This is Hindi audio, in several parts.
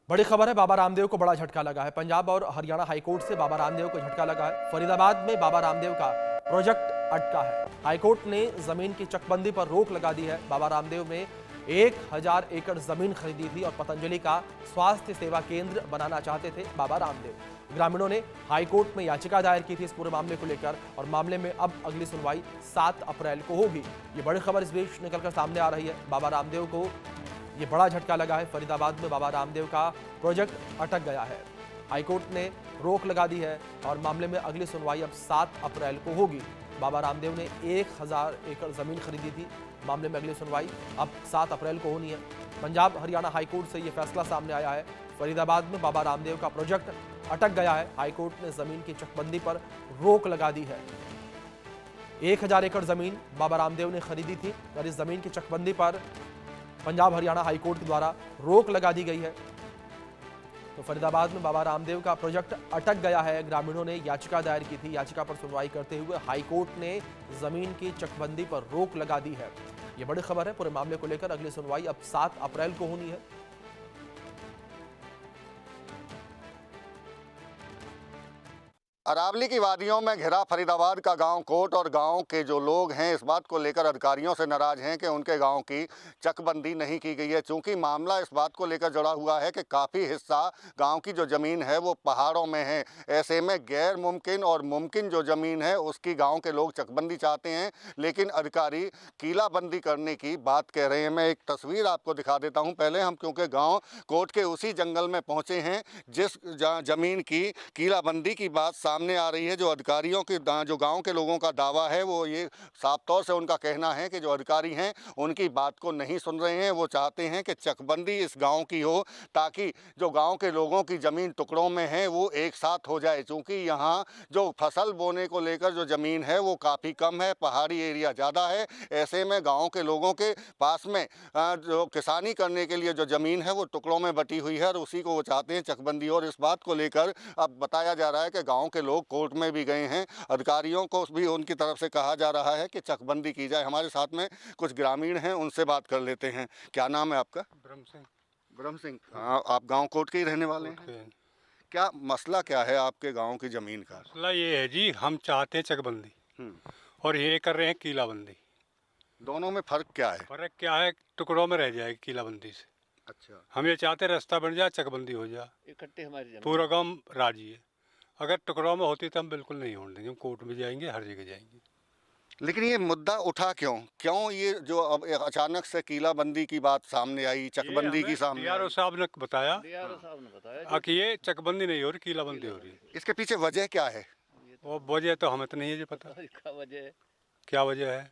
बड़ी खबर है, बाबा रामदेव को बड़ा झटका लगा है। पंजाब और हरियाणा हाईकोर्ट से बाबा रामदेव को झटका लगा है। फरीदाबाद में बाबा रामदेव का प्रोजेक्ट अटका है। हाईकोर्ट ने जमीन की चकबंदी पर रोक लगा दी है। बाबा रामदेव ने 1000 एकड़ जमीन खरीदी थी और पतंजलि का स्वास्थ्य सेवा केंद्र बनाना चाहते थे बाबा रामदेव। ग्रामीणों ने हाईकोर्ट में याचिका दायर की थी इस पूरे मामले को लेकर और मामले में अब अगली सुनवाई 7 अप्रैल को होगी। ये बड़ी खबर इस बीच निकलकर सामने आ रही है। बाबा रामदेव को ये बड़ा झटका लगा है। फरीदाबाद में बाबा रामदेव का प्रोजेक्ट अटक गया है। हाईकोर्ट ने रोक लगा दी है और मामले में अगली सुनवाई अब 7 अप्रैल को होगी। बाबा रामदेव ने 1000 एकड़ जमीन खरीदी थी। मामले में अगली सुनवाई अब 7 अप्रैल को होनी है। पंजाब हरियाणा हाईकोर्ट से यह फैसला सामने आया है। फरीदाबाद में बाबा रामदेव का प्रोजेक्ट अटक गया है। हाईकोर्ट ने जमीन की चकबंदी पर रोक लगा दी है। 1000 एकड़ जमीन बाबा रामदेव ने खरीदी थी और इस जमीन की चकबंदी पर पंजाब हरियाणा हाईकोर्ट के द्वारा रोक लगा दी गई है। तो फरीदाबाद में बाबा रामदेव का प्रोजेक्ट अटक गया है। ग्रामीणों ने याचिका दायर की थी। याचिका पर सुनवाई करते हुए हाईकोर्ट ने जमीन की चकबंदी पर रोक लगा दी है। यह बड़ी खबर है। पूरे मामले को लेकर अगली सुनवाई अब 7 अप्रैल को होनी है। अरावली की वादियों में घिरा फरीदाबाद का गांव कोट और गांव के जो लोग हैं इस बात को लेकर अधिकारियों से नाराज हैं कि उनके गांव की चकबंदी नहीं की गई है। चूंकि मामला इस बात को लेकर जुड़ा हुआ है कि काफ़ी हिस्सा गांव की जो ज़मीन है वो पहाड़ों में है। ऐसे में गैर मुमकिन और मुमकिन जो ज़मीन है उसकी गाँव के लोग चकबंदी चाहते हैं, लेकिन अधिकारी किलाबंदी करने की बात कह रहे हैं। मैं एक तस्वीर आपको दिखा देता हूँ पहले हम, क्योंकि गाँव कोट के उसी जंगल में पहुँचे हैं जिस ज़मीन की किलाबंदी की बात सामने आ रही है। जो अधिकारियों के जो गांव के लोगों का दावा है वो ये साफ तौर से उनका कहना है कि जो अधिकारी हैं उनकी बात को नहीं सुन रहे हैं। वो चाहते हैं कि चकबंदी इस गांव की हो ताकि जो गांव के लोगों की ज़मीन टुकड़ों में है वो एक साथ हो जाए। चूँकि यहाँ जो फसल बोने को लेकर जो ज़मीन है वो काफ़ी कम है, पहाड़ी एरिया ज़्यादा है। ऐसे में गाँव के लोगों के पास में जो किसानी करने के लिए जो ज़मीन है वो टुकड़ों में बटी हुई है और उसी को वो चाहते हैं चकबंदी। और इस बात को लेकर अब बताया जा रहा है कि गाँव के लोग कोर्ट में भी गए हैं। अधिकारियों को भी उनकी तरफ से कहा जा रहा है कि चकबंदी की जाए। हमारे साथ में कुछ ग्रामीण हैं, उनसे बात कर लेते हैं। क्या नाम है आपका? ब्रह्म सिंह। ब्रह्म सिंह। हाँ, आप गांव कोट के ही रहने वाले हैं? क्या मसला क्या है आपके गांव की ज़मीन का? मसला ये है जी, हम चाहते हैं चकबंदी और ये कर रहे हैं किलाबंदी। दोनों में फ़र्क क्या है? फर्क क्या है, टुकड़ों में रह जाएगी किलाबंदी से। अच्छा, हम ये चाहते हैं रास्ता बन जाए, चकबंदी हो जाए, इकट्ठे हमारी जमीन पूरा गांव राजी है। अगर टुकड़ों में होती तो हम बिल्कुल नहीं होने देंगे, हम कोर्ट में जाएंगे, हर जगह जाएंगे। लेकिन ये मुद्दा उठा क्यों ये जो अब अचानक से किलाबंदी की बात सामने आई, चकबंदी की सामने डीआरओ आई? साहब ने बताया डीआरओ साहब ने बताया कि ये चकबंदी नहीं हो रही, किलाबंदी हो रही है। इसके पीछे वजह क्या है? वो वजह तो हमें तो नहीं है जी पता, इसका वजह क्या वजह है।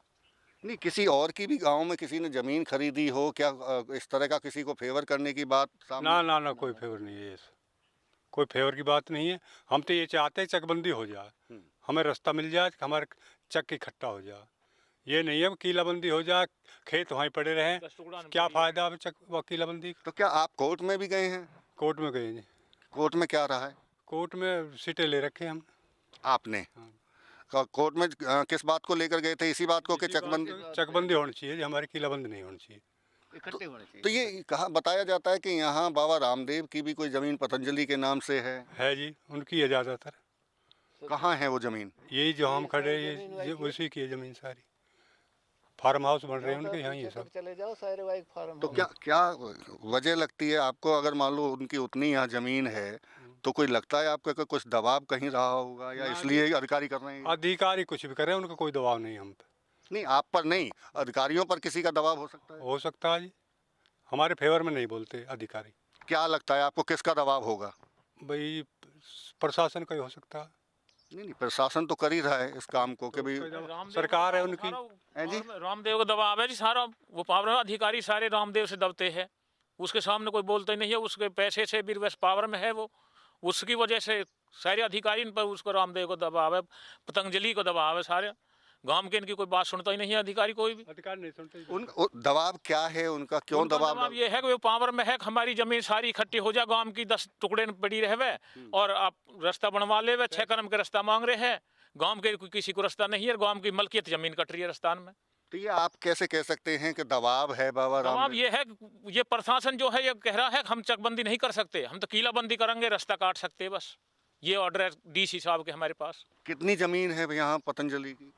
नहीं, किसी और की भी गांव में किसी ने ज़मीन खरीदी हो क्या? इस तरह का किसी को फेवर करने की बात सामने? ना कोई फेवर नहीं है, कोई फेवर की बात नहीं है। हम तो ये चाहते हैं चकबंदी हो जाए, हमें रास्ता मिल जाए, हमारे चक इकट्ठा हो जाए। ये नहीं है किलाबंदी हो जाए, खेत वहीं पड़े रहें, क्या फ़ायदा अब चक किलाबंदी का। तो क्या आप कोर्ट में भी गए हैं? कोर्ट में गए जी। कोर्ट में क्या रहा है? कोर्ट में सीटें ले रखे हम। आपने कोर्ट में किस बात को लेकर गए थे? इसी बात को कि चकबंदी होनी चाहिए, हमारी किलाबंदी नहीं होनी चाहिए। इकट्ठे होने चाहिए। तो ये कहा बताया जाता है कि यहाँ बाबा रामदेव की भी कोई ज़मीन पतंजलि के नाम से है जी, उनकी है ज़्यादातर। कहाँ है वो ज़मीन? यही जो हम खड़े ये उसी की है ज़मीन सारी। फार्म हाउस बन रहे हैं उनके यहाँ, ये सब। चले जाओ सारे वाइक फार्म। तो क्या वजह लगती है आपको? अगर मान लो उनकी उतनी यहाँ ज़मीन है तो कोई लगता है आपको कि कुछ दबाव कहीं रहा होगा या इसलिए अधिकारी कर रहे हैं? अधिकारी कुछ भी करें, उनका कोई दबाव नहीं हम पे। नहीं, आप पर नहीं, अधिकारियों पर किसी का दबाव हो सकता है? हो सकता है जी, हमारे फेवर में नहीं बोलते अधिकारी। क्या लगता है आपको किसका दबाव होगा? भाई प्रशासन का ही हो सकता है। नहीं, प्रशासन तो कर ही रहा है इस काम को कि भाई सरकार है उनकी। है जी? रामदेव का दबाव है जी सारा। वो पावर में अधिकारी सारे रामदेव से दबते हैं, उसके सामने कोई बोलता ही नहीं है। उसके पैसे से भी वैसे पावर में है वो, उसकी वजह से सारे अधिकारी इन पर उसको रामदेव को दबाव है, पतंजलि को दबाव है। सारे गांव के इनकी कोई बात सुनता ही नहीं है अधिकारी, कोई भी अधिकारी नहीं सुनते। दबाव क्या है उनका? क्यों दबाव? ये है कि वो पावर में है कि हमारी जमीन सारी इकट्ठी हो जाए, गांव की 10 टुकड़े पड़ी रहे और आप रास्ता बनवा ले, 6 कदम के रास्ता मांग रहे हैं। गांव के किसी को रास्ता नहीं है, गांव की मलकियत जमीन कट रही है रास्तान में। तो ये आप कैसे कह सकते हैं कि दबाव है बाबा जवाब रामदेव? ये है, ये प्रशासन जो है ये कह रहा है कि हम चकबंदी नहीं कर सकते, हम तो कीलाबंदी करेंगे, रास्ता काट सकते हैं बस। ये ऑर्डर है डीसी साहब के हमारे पास। कितनी जमीन है यहाँ पतंजलि की?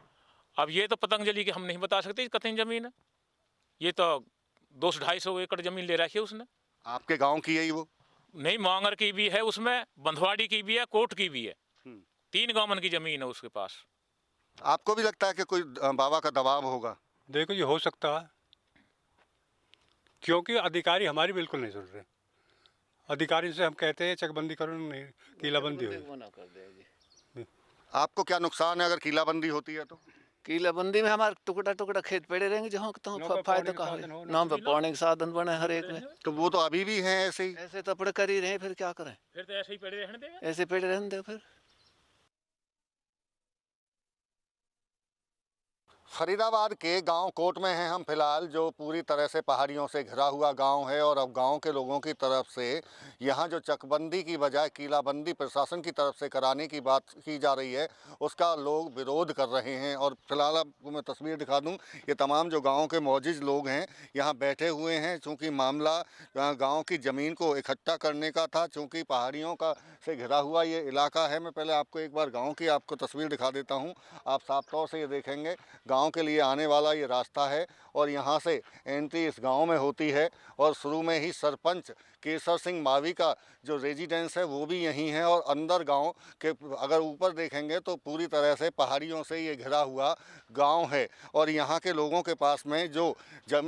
अब ये तो पतंजलि की हम नहीं बता सकते कितनी जमीन है। ये तो 200-250 एकड़ जमीन ले रखी है उसने। आपके गांव की यही वो? नहीं, मांगर की भी है उसमें, बंधवाड़ी की भी है, कोट की भी है। 3 गांवन की जमीन है उसके पास। आपको भी लगता है कि कोई बाबा का दबाव होगा? देखो ये हो सकता है, क्योंकि अधिकारी हमारी बिल्कुल नहीं सुन रहे। अधिकारी से हम कहते हैं चकबंदी करो, नहीं कीलाबंदी हो। वो ना कर देगी। आपको क्या नुकसान है अगर कीलाबंदी होती है तो? कीलाबंदी में हमारे टुकड़ा टुकड़ा खेत पड़े रहेंगे, जहाँ तो नौ पे फायदा पानी का साधन हो, है। नाम पे पानी के साधन बने हर एक में। तो वो तो अभी भी हैं ऐसे ही। ऐसे तो अपने कर ही रहे हैं, फिर क्या करें? फिर तो ऐसे ही पड़े रहने देंगे। ऐसे पड़े रहने दो फिर। फरीदाबाद के गांव कोट में हैं हम फिलहाल, जो पूरी तरह से पहाड़ियों से घिरा हुआ गांव है। और अब गांव के लोगों की तरफ से यहां जो चकबंदी की बजाय कीलाबंदी प्रशासन की तरफ से कराने की बात की जा रही है, उसका लोग विरोध कर रहे हैं। और फिलहाल आपको मैं तस्वीर दिखा दूं, ये तमाम जो गांव के मौजूद लोग हैं यहां बैठे हुए हैं। चूँकि मामला गाँव की ज़मीन को इकट्ठा करने का था, चूँकि पहाड़ियों का से घिरा हुआ ये इलाका है। मैं पहले आपको एक बार गाँव की आपको तस्वीर दिखा देता हूँ, आप साफ तौर से ये देखेंगे गाँव के लिए आने वाला ये रास्ता है। और यहाँ से एंट्री इस गांव में होती है। और शुरू में ही सरपंच केसर सिंह मावी का जो रेजिडेंस है वो भी यहीं है। और अंदर गांव के अगर ऊपर देखेंगे तो पूरी तरह से पहाड़ियों से ये घिरा हुआ गांव है। और यहाँ के लोगों के पास में जो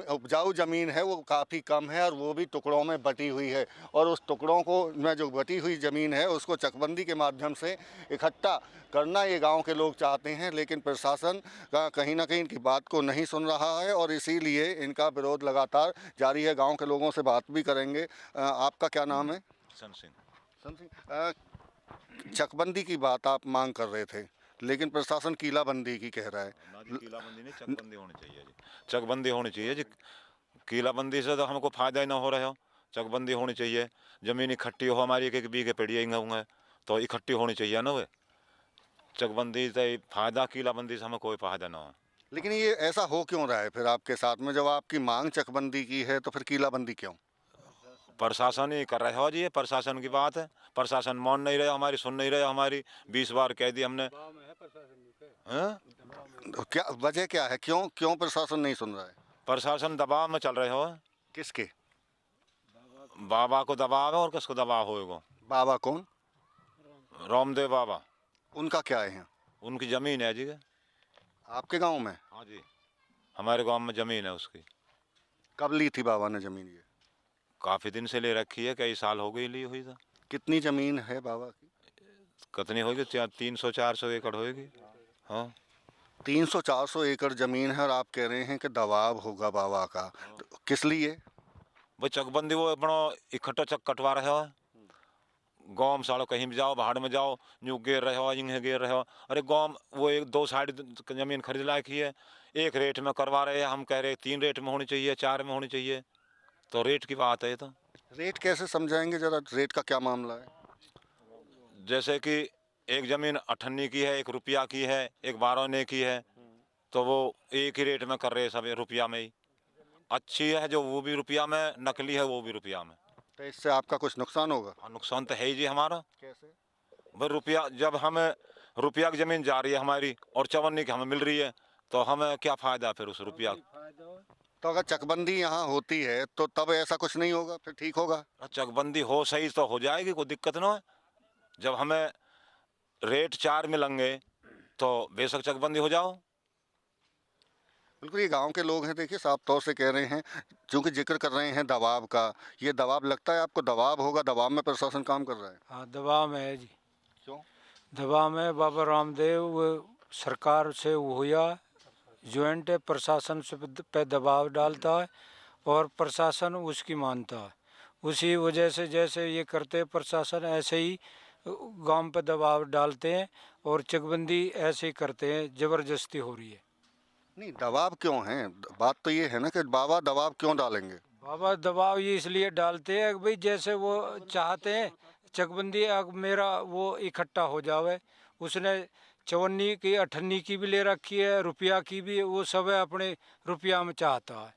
उपजाऊ ज़मीन है वो काफ़ी कम है और वो भी टुकड़ों में बटी हुई है। और उस टुकड़ों को में जो बटी हुई ज़मीन है उसको चकबंदी के माध्यम से इकट्ठा करना ये गांव के लोग चाहते हैं। लेकिन प्रशासन का कहीं ना कहीं इनकी बात को नहीं सुन रहा है और इसीलिए इनका विरोध लगातार जारी है। गांव के लोगों से बात भी करेंगे। आपका क्या नाम है? सन सिंह। सन सिंह, चकबंदी की बात आप मांग कर रहे थे, लेकिन प्रशासन कीलाबंदी की कह रहा है। ना जी, कीलाबंदी नहीं, चकबंदी होनी चाहिए जी। चकबंदी होनी चाहिए जी। कीलाबंदी से तो हमको फायदा ही ना हो रहा हो। चकबंदी होनी चाहिए, जमीन इकट्ठी हो, हमारी एक एक बीघे पड़ी है तो इकट्ठी होनी चाहिए ना। वे चकबंदी से फायदा, कीलाबंदी से हमें कोई फायदा ना हो। लेकिन ये ऐसा हो क्यों रहा है फिर आपके साथ में? जब आपकी मांग चकबंदी की है तो फिर कीलाबंदी क्यों? प्रशासन ही कर रहे हो जी, ये प्रशासन की बात है। प्रशासन मान नहीं रहा हमारी, सुन नहीं रहा हमारी। 20 बार कह दी हमने। हाँ? तो क्या वजह क्या है? क्यों क्यों प्रशासन नहीं सुन रहा है? प्रशासन दबाव में चल रहे हो। किसके? बाबा को दबाव है, और किसको दबाव होएगा? बाबा कौन? रामदेव बाबा। उनका क्या है यहाँ? उनकी जमीन है जी। आपके गांव में? हाँ जी, हमारे गांव में जमीन है उसकी। कब ली थी बाबा ने जमीन ये? काफ़ी दिन से ले रखी है, कई साल हो गई ली हुई था। कितनी जमीन है बाबा की? कितनी होगी? 300-400 एकड़ होगी। हाँ, 300-400 एकड़ जमीन है और आप कह रहे हैं कि दबाव होगा बाबा का। तो किस लिए? भाई चकबंदी वो अपना इकट्ठा चक कटवा रहे हो। गाँव में सालों कहीं भी जाओ, बाहर में जाओ, यूँ गिर रहे हो, यूँ गिर रहे हो। अरे गाँव वो 1-2 साइड ज़मीन खरीद लायक ही है, एक रेट में करवा रहे हैं। हम कह रहे 3 रेट में होनी चाहिए, 4 में होनी चाहिए। तो रेट की बात है। तो रेट कैसे समझाएंगे जरा? रेट का क्या मामला है? जैसे कि एक ज़मीन 98 की है, 1 रुपया की है, एक 12 आने की है, तो वो एक ही रेट में कर रहे हैं सब, रुपया में ही। अच्छी है जो वो भी रुपया में, नकली है वो भी रुपया में। तो इससे आपका कुछ नुकसान होगा? हाँ, नुकसान तो है ही जी हमारा। कैसे? भाई रुपया, जब हमें रुपया की ज़मीन जा रही है हमारी और 54 की हमें मिल रही है, तो हमें क्या फ़ायदा फिर उस रुपया? तो अगर चकबंदी यहाँ होती है तो तब ऐसा कुछ नहीं होगा, फिर ठीक होगा? चकबंदी हो सही तो हो जाएगी, कोई दिक्कत ना है। जब हमें रेट 4 मिलेंगे तो बेशक चकबंदी हो जाओ। बिल्कुल, ये गांव के लोग हैं, देखिए साफ तौर से कह रहे हैं, क्योंकि जिक्र कर रहे हैं दबाव का। ये दबाव लगता है आपको? दबाव होगा, दबाव में प्रशासन काम कर रहा है? हाँ, दबाव में है जी। क्यों? दबाव में बाबा रामदेव सरकार से हुआ ज्वाइंट है, प्रशासन से पे दबाव डालता है और प्रशासन उसकी मानता है। उसी वजह से जैसे ये करते प्रशासन, ऐसे ही गांव पे दबाव डालते हैं और चकबंदी ऐसे ही करते हैं, ज़बरदस्ती हो रही है। नहीं, दबाव क्यों है? बात तो ये है ना कि बाबा दबाव क्यों डालेंगे? बाबा दबाव ये इसलिए डालते हैं कि भाई जैसे वो चाहते हैं चकबंदी अब मेरा वो इकट्ठा हो जावे। उसने चवन्नी की 98 की भी ले रखी है, रुपया की भी, वो सब है अपने रुपया में चाहता है,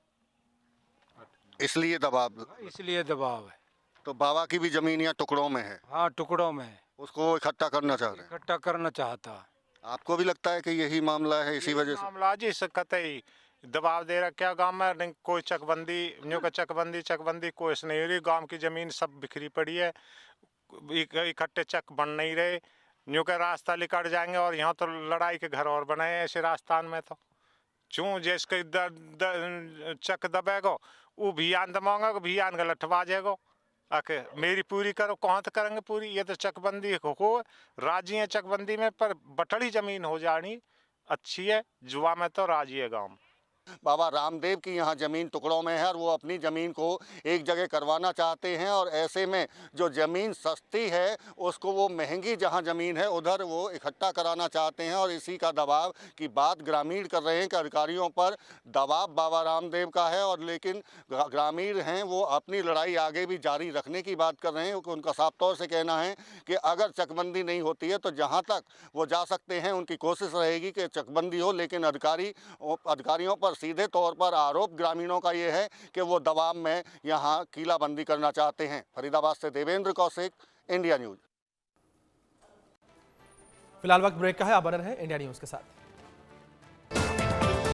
इसलिए दबाव। इसलिए दबाव है। तो बाबा की भी जमीन या टुकड़ों में है, हाँ, टुकड़ों में है, उसको वो इकट्ठा करना चाह रहे हैं। इकट्ठा करना चाहता है। आपको भी लगता है कि यही मामला है, इसी वजह से? मामला जी से कतई दबाव दे रखा गांव में, नहीं कोई चकबंदी न्यू का चकबंदी कोई नहीं हो रही। गांव की जमीन सब बिखरी पड़ी है, इकट्ठे चक बन नहीं रहे। न्यू का रास्ता निकट जाएंगे और यहाँ तो लड़ाई के घर और बनाए हैं ऐसे राजस्थान में। तो क्यों जिसके चक दबेगो वो भियान दबाओगे, भियान का लठवा जाएगो। आके मेरी पूरी करो, कहाँ तक करेंगे पूरी? ये तो चकबंदी हो राजी है चकबंदी में, पर बटड़ी जमीन हो जानी अच्छी है। जुआ में तो राजी है गाँव। बाबा रामदेव की यहाँ ज़मीन टुकड़ों में है और वो अपनी ज़मीन को एक जगह करवाना चाहते हैं, और ऐसे में जो ज़मीन सस्ती है उसको वो महंगी जहाँ ज़मीन है उधर वो इकट्ठा कराना चाहते हैं। और इसी का दबाव की बात ग्रामीण कर रहे हैं कि अधिकारियों पर दबाव बाबा रामदेव का है, और लेकिन ग्रामीण हैं वो अपनी लड़ाई आगे भी जारी रखने की बात कर रहे हैं। उनका साफ तौर से कहना है कि अगर चकबंदी नहीं होती है तो जहाँ तक वो जा सकते हैं उनकी कोशिश रहेगी कि चकबंदी हो, लेकिन अधिकारियों पर सीधे तौर पर आरोप ग्रामीणों का ये है कि वो दबाव में यहाँ किलाबंदी करना चाहते हैं। फरीदाबाद से देवेंद्र कौशिक, इंडिया न्यूज। फिलहाल वक्त ब्रेक का है, आप बने रहें इंडिया न्यूज के साथ।